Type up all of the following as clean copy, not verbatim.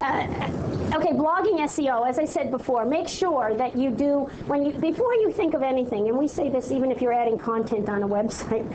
Okay, blogging SEO, as I said before, make sure that you do, before you think of anything, and we say this even if you're adding content on a website,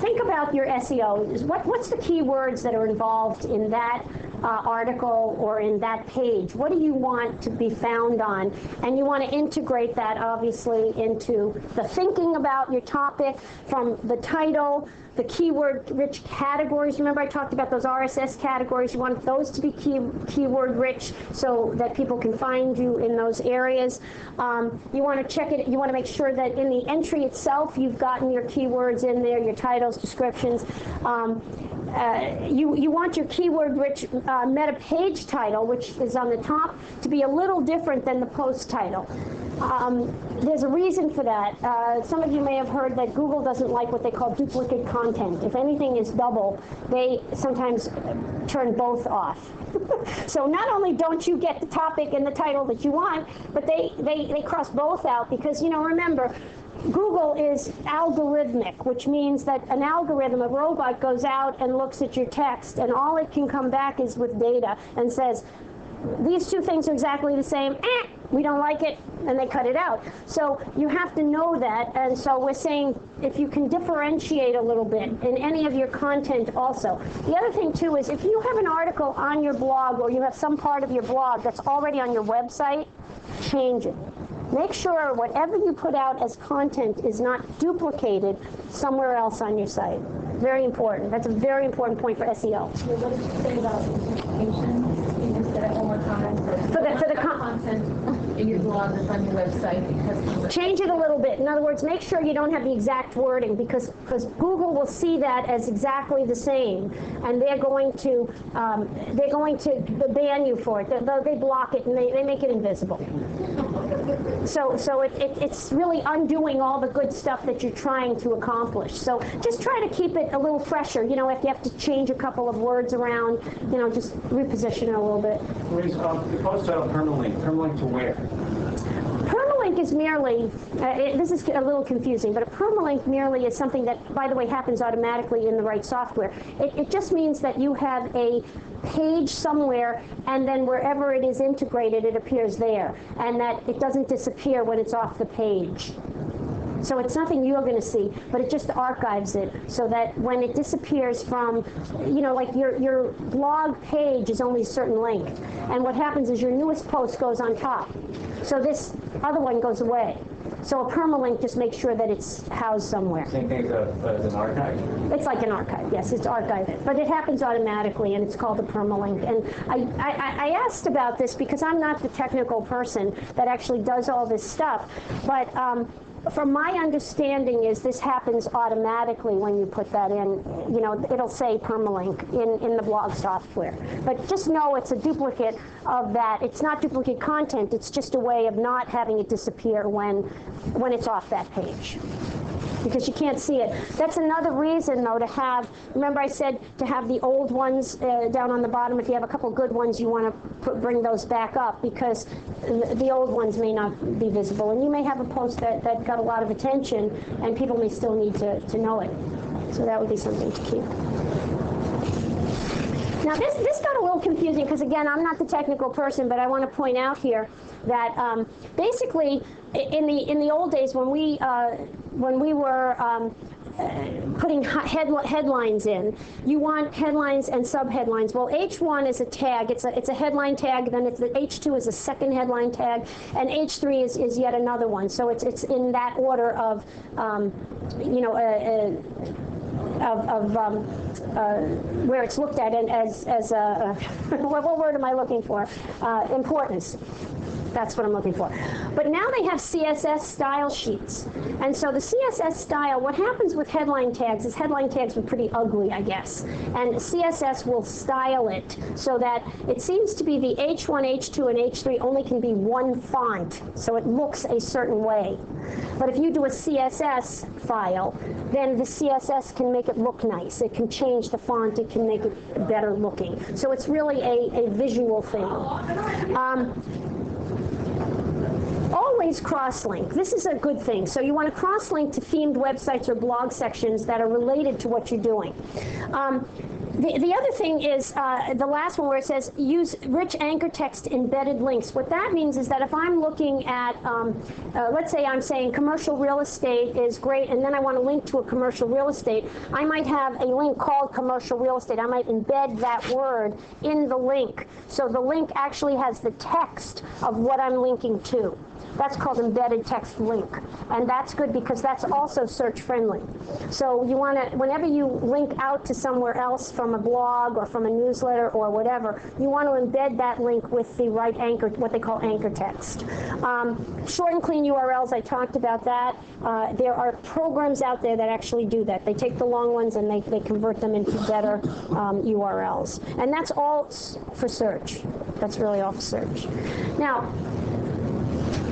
think about your SEO. What's the keywords that are involved in that article or in that page? What do you want to be found on? And you want to integrate that, obviously, into the thinking about your topic, from the title, the keyword-rich categories. Remember I talked about those RSS categories. You want those to be keyword-rich so that people can find you in those areas. You want to check it. You want to make sure that in the entry itself you've gotten your keywords in there, your titles, descriptions. You want your keyword-rich meta page title, which is on the top, to be a little different than the post title. There's a reason for that. Some of you may have heard that Google doesn't like what they call duplicate content. If anything is double, they sometimes turn both off. So not only don't you get the topic and the title that you want, but they cross both out because, you know, remember, Google is algorithmic, which means that an algorithm, a robot, goes out and looks at your text, and all it can come back is with data and says, these two things are exactly the same, we don't like it, and they cut it out. So you have to know that, and so we're saying if you can differentiate a little bit in any of your content also. The other thing too is if you have an article on your blog or you have some part of your blog that's already on your website, change it. Make sure whatever you put out as content is not duplicated somewhere else on your site. Very important. That's a very important point for SEO. What did you say about syndication? Can you just say that one more time? For the content in your blog that's on your website. Change it a little bit. In other words, make sure you don't have the exact wording because Google will see that as exactly the same, and they're going to ban you for it. They block it and they make it invisible. So it's really undoing all the good stuff that you're trying to accomplish. So just try to keep it a little fresher. You know, if you have to change a couple of words around, you know, just reposition it a little bit. Louise, the post title permalink to where? Permalink is merely, this is a little confusing, but a permalink merely is something that, by the way, happens automatically in the right software. It just means that you have a page somewhere, and then wherever it is integrated, it appears there, and that it doesn't disappear when it's off the page. So it's nothing you're going to see, but it just archives it so that when it disappears from, you know, like your blog page is only a certain length. And what happens is your newest post goes on top. So this other one goes away. So a permalink just makes sure that it's housed somewhere. Same thing as an archive? It's like an archive, yes, it's archived. But it happens automatically, and it's called a permalink. And I asked about this because I'm not the technical person that actually does all this stuff. But from my understanding is this happens automatically when you put that in. You know, it'll say permalink in the blog software. But just know it's a duplicate of that. It's not duplicate content. It's just a way of not having it disappear when it's off that page, because you can't see it. That's another reason, though, to have, remember I said to have the old ones down on the bottom. If you have a couple good ones, you want to bring those back up, because the old ones may not be visible. And you may have a post that got a lot of attention, and people may still need to know it. So that would be something to keep. Now this got a little confusing because, again, I'm not the technical person, but I want to point out here that basically in the old days when we were putting headlines in, you want headlines and subheadlines. Well, H1 is a tag. It's a headline tag. Then H2 is a second headline tag, and H3 is yet another one. So it's in that order of you know, where it's looked at and as what word am I looking for? Importance. That's what I'm looking for. But now they have CSS style sheets. And so the CSS style, what happens with headline tags is headline tags are pretty ugly, I guess. And CSS will style it so that it seems to be the H1, H2, and H3 only can be one font. So it looks a certain way. But if you do a CSS file, then the CSS can make it look nice. It can change the font. It can make it better looking. So it's really a visual thing. Always cross-link. This is a good thing. So you want to cross-link to themed websites or blog sections that are related to what you're doing. The other thing is the last one where it says use rich anchor text embedded links. What that means is that if I'm looking at, let's say I'm saying commercial real estate is great, and then I want to link to a commercial real estate, I might have a link called commercial real estate. I might embed that word in the link. So the link actually has the text of what I'm linking to. That's called embedded text link. And that's good because that's also search friendly. So you want to, whenever you link out to somewhere else from a blog or from a newsletter or whatever, you want to embed that link with the right anchor, what they call anchor text. Short and clean URLs, I talked about that. There are programs out there that actually do that. They take the long ones and they convert them into better URLs. And that's all for search. That's really all for search. Now,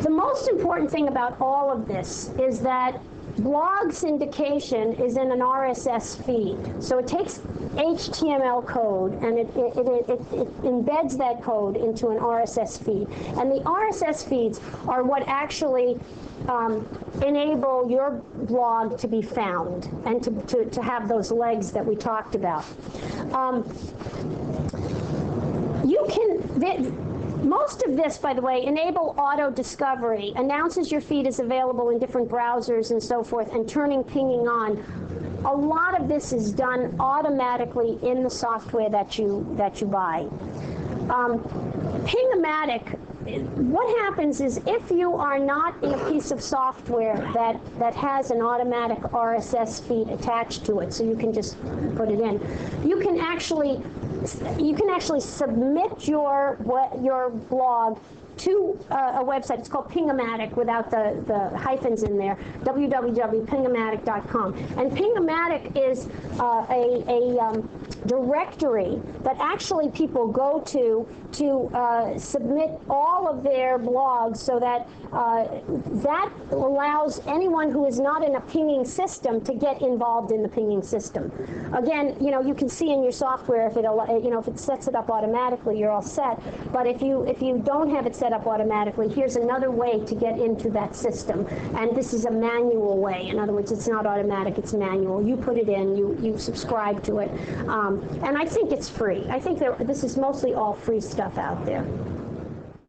the most important thing about all of this is that blog syndication is in an RSS feed. So it takes HTML code and it embeds that code into an RSS feed. And the RSS feeds are what actually enable your blog to be found and to have those legs that we talked about. Most of this, by the way, enable auto discovery, announces your feed is available in different browsers and so forth, and turning pinging on. A lot of this is done automatically in the software that you buy. Ping-o-matic, what happens is if you are not in a piece of software that has an automatic RSS feed attached to it, so you can just put it in, you can actually submit your blog to a website. It's called Ping-o-matic without the hyphens in there, www.pingomatic.com. And Ping-o-matic is a directory that actually people go to submit all of their blogs, so that that allows anyone who is not in a pinging system to get involved in the pinging system. Again, you can see in your software if it sets it up automatically, you're all set. But if you don't have it set up automatically, here's another way to get into that system. And this is a manual way. In other words, it's not automatic, it's manual. You put it in, you subscribe to it. And I think it's free. I think this is mostly all free stuff out there.